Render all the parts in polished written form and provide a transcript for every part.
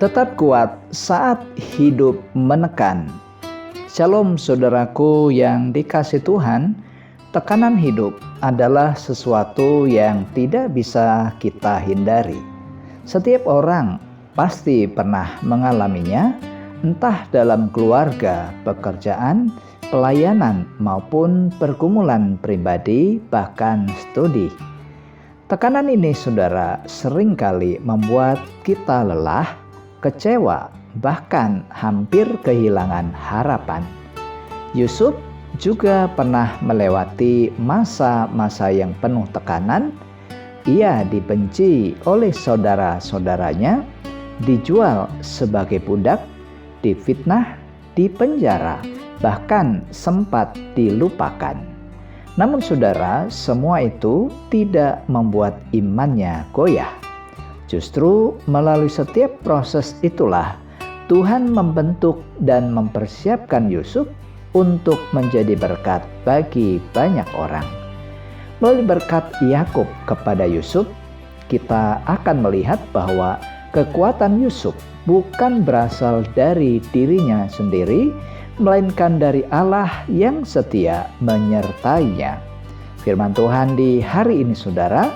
Tetap kuat saat hidup menekan. Shalom saudaraku yang dikasih Tuhan. Tekanan hidup adalah sesuatu yang tidak bisa kita hindari. Setiap orang pasti pernah mengalaminya, entah dalam keluarga, pekerjaan, pelayanan, maupun pergumulan pribadi, bahkan studi. Tekanan ini, saudara, seringkali membuat kita lelah, kecewa, bahkan hampir kehilangan harapan. Yusuf juga pernah melewati masa-masa yang penuh tekanan. Ia dibenci oleh saudara-saudaranya, dijual sebagai budak, difitnah, dipenjara, bahkan sempat dilupakan. Namun saudara, semua itu tidak membuat imannya goyah. Justru melalui setiap proses itulah Tuhan membentuk dan mempersiapkan Yusuf untuk menjadi berkat bagi banyak orang. Melalui berkat Yakub kepada Yusuf, kita akan melihat bahwa kekuatan Yusuf bukan berasal dari dirinya sendiri, melainkan dari Allah yang setia menyertainya. Firman Tuhan di hari ini, saudara,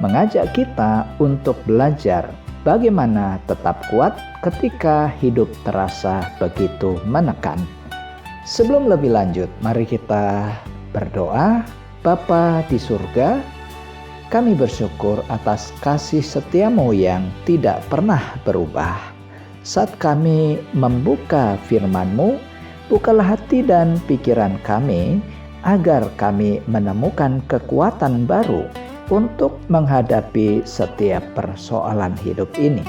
mengajak kita untuk belajar bagaimana tetap kuat ketika hidup terasa begitu menekan. Sebelum lebih lanjut, mari kita berdoa. Bapa di surga, kami bersyukur atas kasih setiamu yang tidak pernah berubah. Saat kami membuka firman-Mu, bukalah hati dan pikiran kami, agar kami menemukan kekuatan baru untuk menghadapi setiap persoalan hidup ini.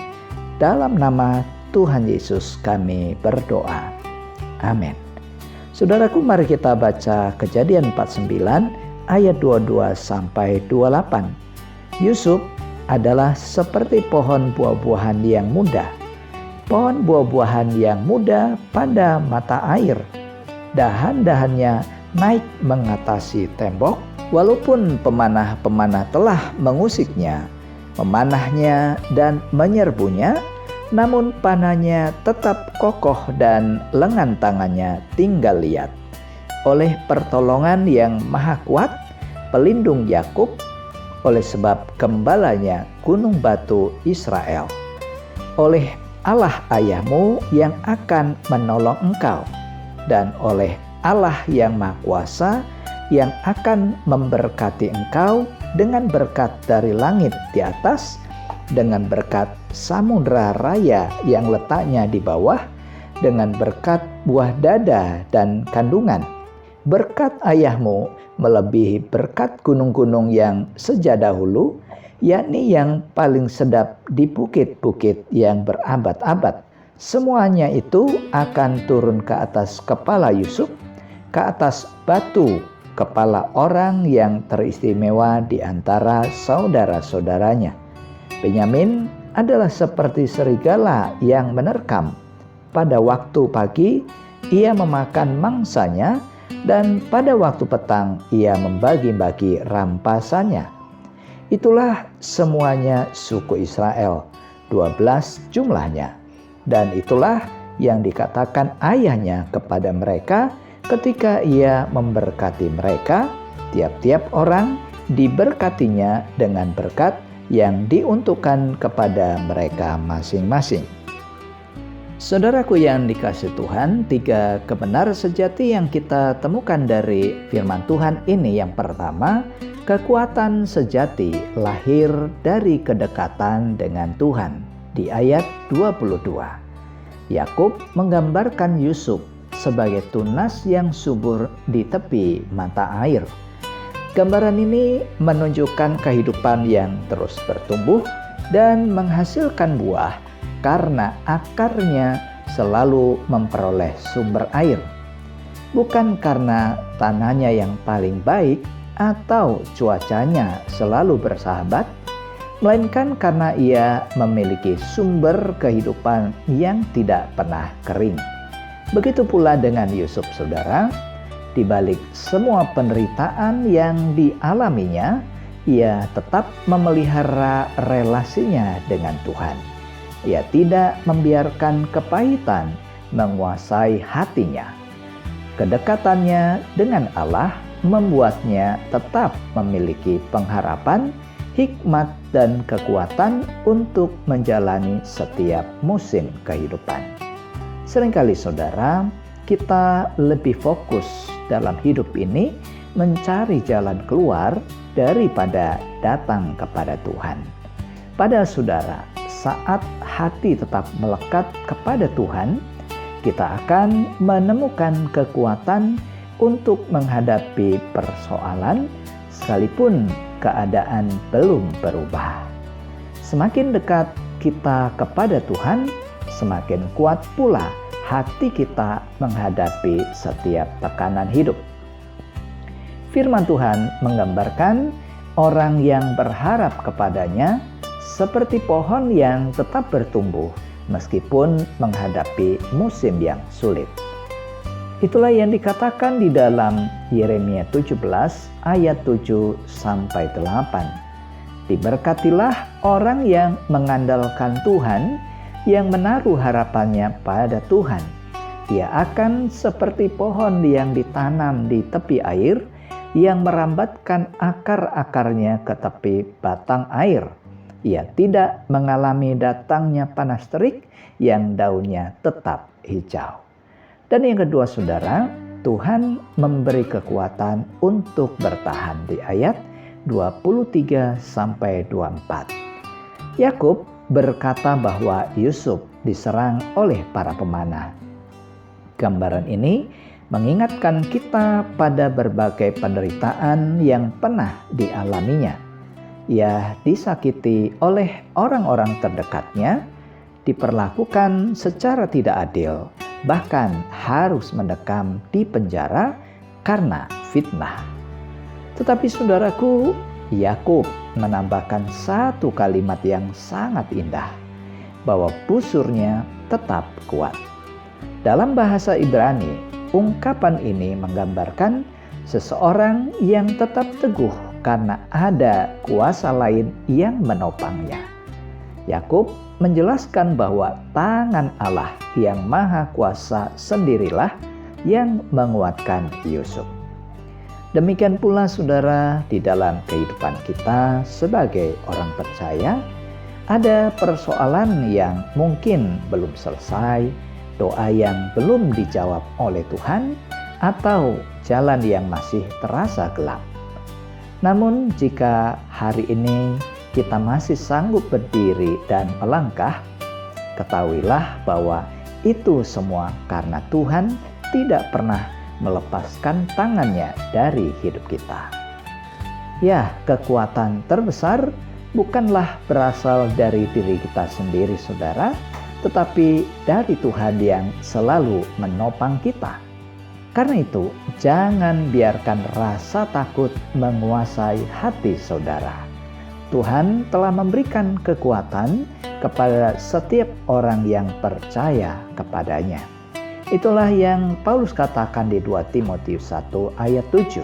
Dalam nama Tuhan Yesus kami berdoa. Amin. Saudaraku, mari kita baca Kejadian 49 ayat 22 sampai 28. Yusuf adalah seperti pohon buah-buahan yang muda. Pohon buah-buahan yang muda pada mata air. Dahan-dahannya naik mengatasi tembok. Walaupun pemanah-pemanah telah mengusiknya, memanahnya dan menyerbunya, namun panahnya tetap kokoh dan lengan tangannya tinggal liat. Oleh pertolongan yang maha kuat, pelindung Yakub, oleh sebab gembalanya gunung batu Israel, oleh Allah ayahmu yang akan menolong engkau, dan oleh Allah yang maha kuasa yang akan memberkati engkau dengan berkat dari langit di atas, dengan berkat samudera raya yang letaknya di bawah, dengan berkat buah dada dan kandungan. Berkat ayahmu melebihi berkat gunung-gunung yang sejak dahulu, yakni yang paling sedap di bukit-bukit yang berabad-abad. Semuanya itu akan turun ke atas kepala Yusuf, ke atas batu kepala orang yang teristimewa di antara saudara-saudaranya. Benyamin adalah seperti serigala yang menerkam. Pada waktu pagi ia memakan mangsanya, dan pada waktu petang ia membagi-bagi rampasannya. Itulah semuanya suku Israel, 12 jumlahnya. Dan itulah yang dikatakan ayahnya kepada mereka ketika ia memberkati mereka. Tiap-tiap orang diberkatinya dengan berkat yang diuntukkan kepada mereka masing-masing. Saudaraku yang dikasih Tuhan, 3 kebenaran sejati yang kita temukan dari firman Tuhan ini. Yang pertama, kekuatan sejati lahir dari kedekatan dengan Tuhan. Di ayat 22, Yakub menggambarkan Yusuf sebagai tunas yang subur di tepi mata air. Gambaran ini menunjukkan kehidupan yang terus bertumbuh dan menghasilkan buah karena akarnya selalu memperoleh sumber air. Bukan karena tanahnya yang paling baik atau cuacanya selalu bersahabat, melainkan karena ia memiliki sumber kehidupan yang tidak pernah kering. Begitu pula dengan Yusuf, saudara. Di balik semua penderitaan yang dialaminya, ia tetap memelihara relasinya dengan Tuhan. Ia tidak membiarkan kepahitan menguasai hatinya. Kedekatannya dengan Allah membuatnya tetap memiliki pengharapan, hikmat, dan kekuatan untuk menjalani setiap musim kehidupan. Seringkali saudara, kita lebih fokus dalam hidup ini mencari jalan keluar daripada datang kepada Tuhan. Padahal saudara, saat hati tetap melekat kepada Tuhan, kita akan menemukan kekuatan untuk menghadapi persoalan sekalipun keadaan belum berubah. Semakin dekat kita kepada Tuhan, semakin kuat pula hati kita menghadapi setiap tekanan hidup. Firman Tuhan menggambarkan orang yang berharap kepadanya seperti pohon yang tetap bertumbuh meskipun menghadapi musim yang sulit. Itulah yang dikatakan di dalam Yeremia 17 ayat 7-8. Diberkatilah orang yang mengandalkan Tuhan, yang menaruh harapannya pada Tuhan. Ia akan seperti pohon yang ditanam di tepi air, yang merambatkan akar-akarnya ke tepi batang air. Ia tidak mengalami datangnya panas terik, yang daunnya tetap hijau. Dan yang kedua saudara, Tuhan memberi kekuatan untuk bertahan di ayat 23-24. Yakub berkata bahwa Yusuf diserang oleh para pemanah. Gambaran ini mengingatkan kita pada berbagai penderitaan yang pernah dialaminya. Ia disakiti oleh orang-orang terdekatnya, diperlakukan secara tidak adil, bahkan harus mendekam di penjara karena fitnah. Tetapi saudaraku, Yakub menambahkan satu kalimat yang sangat indah, bahwa busurnya tetap kuat. Dalam bahasa Ibrani, ungkapan ini menggambarkan seseorang yang tetap teguh karena ada kuasa lain yang menopangnya. Yakub menjelaskan bahwa tangan Allah yang maha kuasa sendirilah yang menguatkan Yusuf. Demikian pula saudara, di dalam kehidupan kita sebagai orang percaya, ada persoalan yang mungkin belum selesai, doa yang belum dijawab oleh Tuhan, atau jalan yang masih terasa gelap. Namun jika hari ini kita masih sanggup berdiri dan melangkah, ketahuilah bahwa itu semua karena Tuhan tidak pernah melepaskan tangannya dari hidup kita. Ya, kekuatan terbesar bukanlah berasal dari diri kita sendiri saudara, tetapi dari Tuhan yang selalu menopang kita. Karena itu, jangan biarkan rasa takut menguasai hati saudara. Tuhan telah memberikan kekuatan kepada setiap orang yang percaya kepadanya. Itulah yang Paulus katakan di 2 Timotius 1 ayat 7.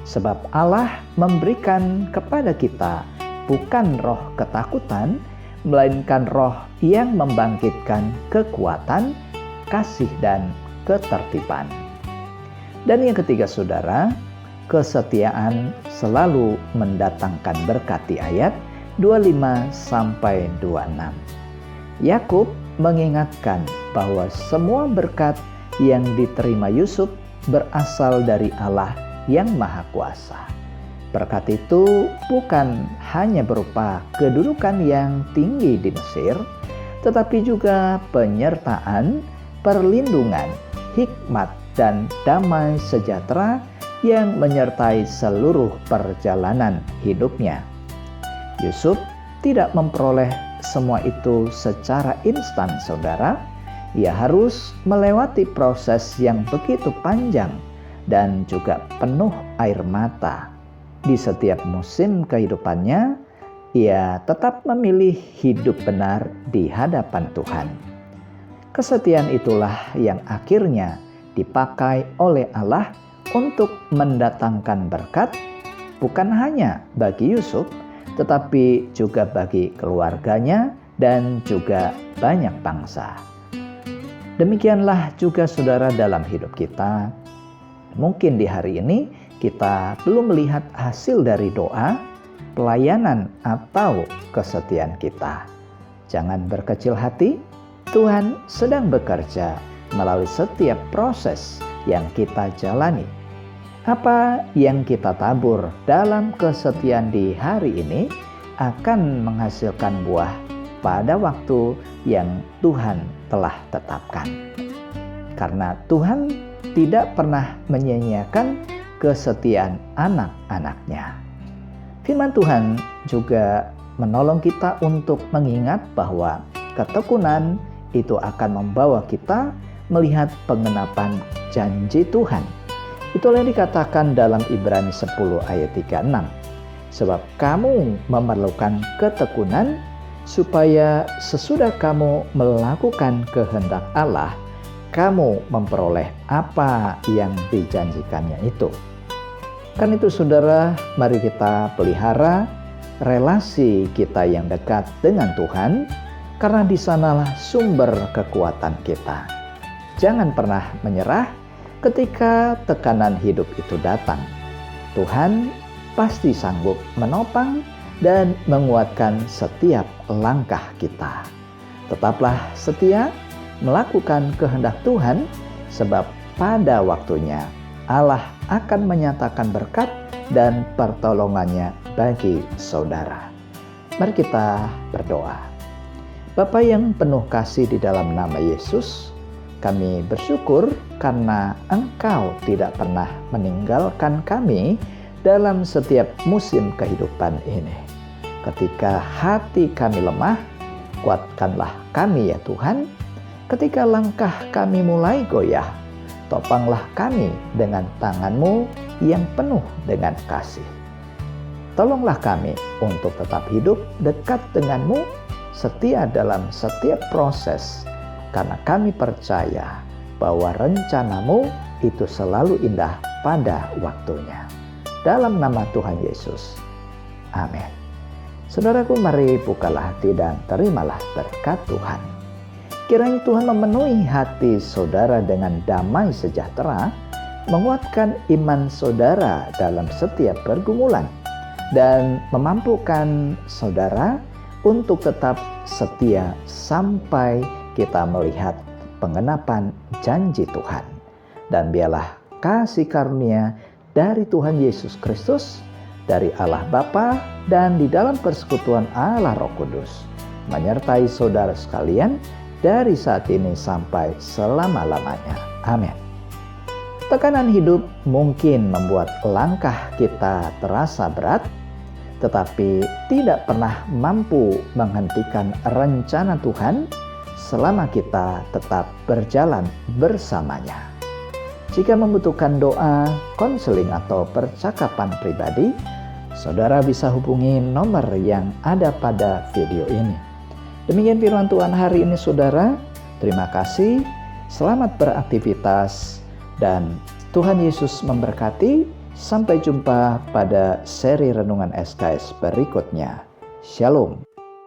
Sebab Allah memberikan kepada kita bukan roh ketakutan, melainkan roh yang membangkitkan kekuatan, kasih, dan ketertiban. Dan yang ketiga saudara, kesetiaan selalu mendatangkan berkat di ayat 25-26. Yakub mengingatkan bahwa semua berkat yang diterima Yusuf berasal dari Allah yang Maha Kuasa. Berkat itu bukan hanya berupa kedudukan yang tinggi di Mesir, tetapi juga penyertaan, perlindungan, hikmat, dan damai sejahtera yang menyertai seluruh perjalanan hidupnya. Yusuf tidak memperoleh semua itu secara instan saudara. Ia harus melewati proses yang begitu panjang dan juga penuh air mata. Di setiap musim kehidupannya, ia tetap memilih hidup benar di hadapan Tuhan. Kesetiaan itulah yang akhirnya dipakai oleh Allah untuk mendatangkan berkat, bukan hanya bagi Yusuf, tetapi juga bagi keluarganya dan juga banyak bangsa. Demikianlah juga saudara dalam hidup kita. Mungkin di hari ini kita belum melihat hasil dari doa, pelayanan, atau kesetiaan kita. Jangan berkecil hati, Tuhan sedang bekerja melalui setiap proses yang kita jalani. Apa yang kita tabur dalam kesetiaan di hari ini akan menghasilkan buah pada waktu yang Tuhan telah tetapkan. Karena Tuhan tidak pernah menyia-nyiakan kesetiaan anak-anaknya. Firman Tuhan juga menolong kita untuk mengingat bahwa ketekunan itu akan membawa kita melihat pengenapan janji Tuhan. Itulah yang dikatakan dalam Ibrani 10 ayat 36. Sebab kamu memerlukan ketekunan supaya sesudah kamu melakukan kehendak Allah, kamu memperoleh apa yang dijanjikannya itu. Karena itu saudara, mari kita pelihara relasi kita yang dekat dengan Tuhan, karena di sanalah sumber kekuatan kita. Jangan pernah menyerah ketika tekanan hidup itu datang. Tuhan pasti sanggup menopang dan menguatkan setiap langkah kita. Tetaplah setia melakukan kehendak Tuhan, sebab pada waktunya Allah akan menyatakan berkat dan pertolongannya bagi saudara. Mari kita berdoa. Bapa yang penuh kasih di dalam nama Yesus, kami bersyukur karena Engkau tidak pernah meninggalkan kami dalam setiap musim kehidupan ini. Ketika hati kami lemah, kuatkanlah kami ya Tuhan. Ketika langkah kami mulai goyah, topanglah kami dengan tangan-Mu yang penuh dengan kasih. Tolonglah kami untuk tetap hidup dekat dengan-Mu, setia dalam setiap proses, karena kami percaya bahwa rencana-Mu itu selalu indah pada waktunya. Dalam nama Tuhan Yesus. Amin. Saudaraku, mari bukalah hati dan terimalah berkat Tuhan. Kiranya Tuhan memenuhi hati saudara dengan damai sejahtera, menguatkan iman saudara dalam setiap pergumulan, dan memampukan saudara untuk tetap setia sampai kita melihat pengenapan janji Tuhan. Dan biarlah kasih karunia dari Tuhan Yesus Kristus, dari Allah Bapa, dan di dalam persekutuan Allah Roh Kudus menyertai saudara sekalian dari saat ini sampai selama-lamanya. Amin. Tekanan hidup mungkin membuat langkah kita terasa berat, tetapi tidak pernah mampu menghentikan rencana Tuhan selama kita tetap berjalan bersamanya. Jika membutuhkan doa, konseling, atau percakapan pribadi, saudara bisa hubungi nomor yang ada pada video ini. Demikian firman Tuhan hari ini saudara. Terima kasih, selamat beraktivitas, dan Tuhan Yesus memberkati. Sampai jumpa pada seri Renungan SKS berikutnya. Shalom.